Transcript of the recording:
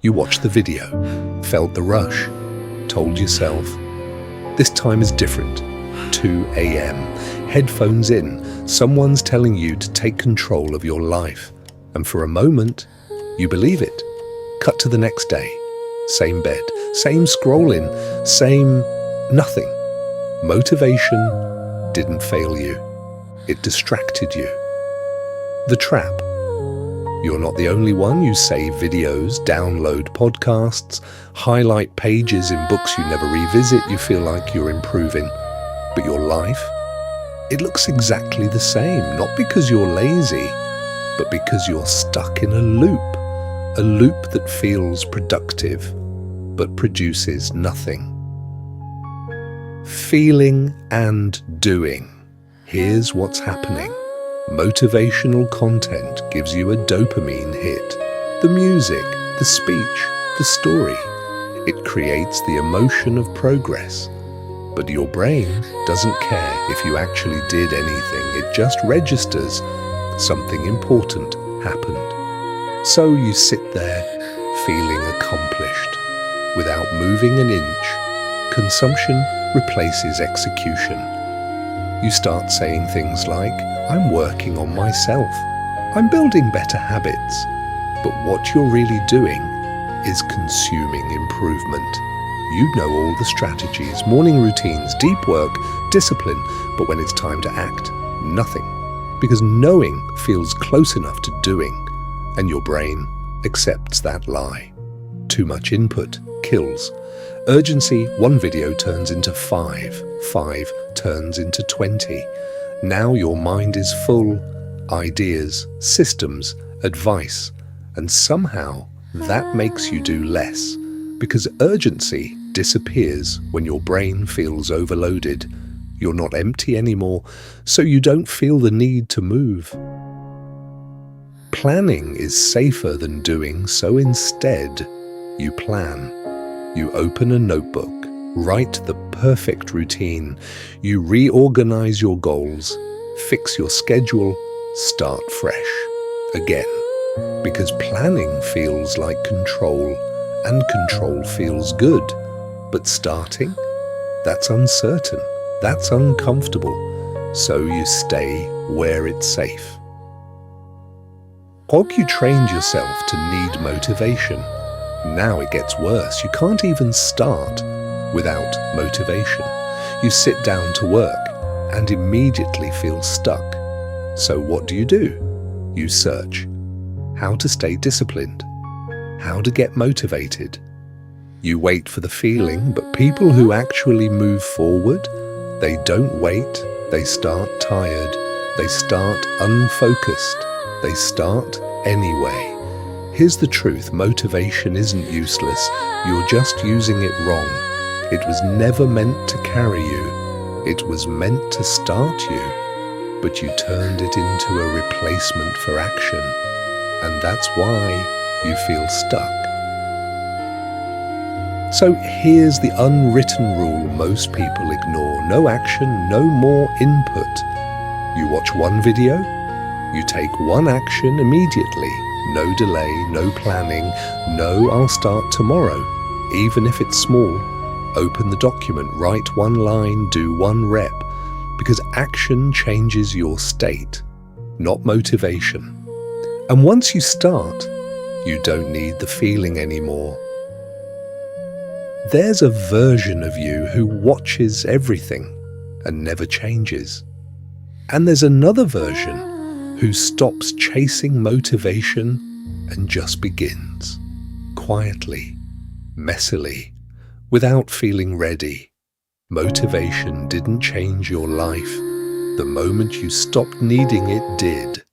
You watched the video, felt the rush, told yourself, this time is different. 2 a.m. Headphones in, someone's telling you to take control of your life. And for a moment, you believe it. Cut to the next day. Same bed, same scrolling, same nothing. Motivation didn't fail you. It distracted you. The trap. You're not the only one. You save videos, download podcasts, highlight pages in books you never revisit. You feel like you're improving. But your life, it looks exactly the same. Not because you're lazy, but because you're stuck in a loop that feels productive, but produces nothing. Feeling and doing. Here's what's happening. Motivational content gives you a dopamine hit. The music, the speech, the story. It creates the emotion of progress. But your brain doesn't care if you actually did anything. It just registers something important happened. So you sit there feeling accomplished. Without moving an inch, consumption replaces execution. You start saying things like, I'm working on myself. I'm building better habits. But what you're really doing is consuming improvement. You know all the strategies, morning routines, deep work, discipline, but when it's time to act, nothing. Because knowing feels close enough to doing, and your brain accepts that lie. Too much input kills. Urgency, one video turns into 5 turns into 20. Now your mind is full, ideas, systems, advice, and somehow that makes you do less, because urgency disappears when your brain feels overloaded. You're not empty anymore, so you don't feel the need to move. Planning is safer than doing, so instead, you plan. You open a notebook, write the perfect routine, you reorganize your goals, fix your schedule, start fresh again. Because planning feels like control, and control feels good. But starting? That's uncertain, that's uncomfortable, so you stay where it's safe. You trained yourself to need motivation. Now it gets worse. You can't even start without motivation. You sit down to work and immediately feel stuck. So what do? You search how to stay disciplined, how to get motivated. You wait for the feeling, but people who actually move forward, they don't wait, they start tired, they start unfocused, they start anyway. Here's the truth, motivation isn't useless, you're just using it wrong. It was never meant to carry you, it was meant to start you, but you turned it into a replacement for action, and that's why you feel stuck. So here's the unwritten rule most people ignore. No action, no more input. You watch one video, you take one action immediately. No delay, no planning, no I'll start tomorrow. Even if it's small, open the document, write one line, do one rep. Because action changes your state, not motivation. And once you start, you don't need the feeling anymore. There's a version of you who watches everything and never changes. And there's another version who stops chasing motivation and just begins, quietly, messily, without feeling ready. Motivation didn't change your life. The moment you stopped needing it did.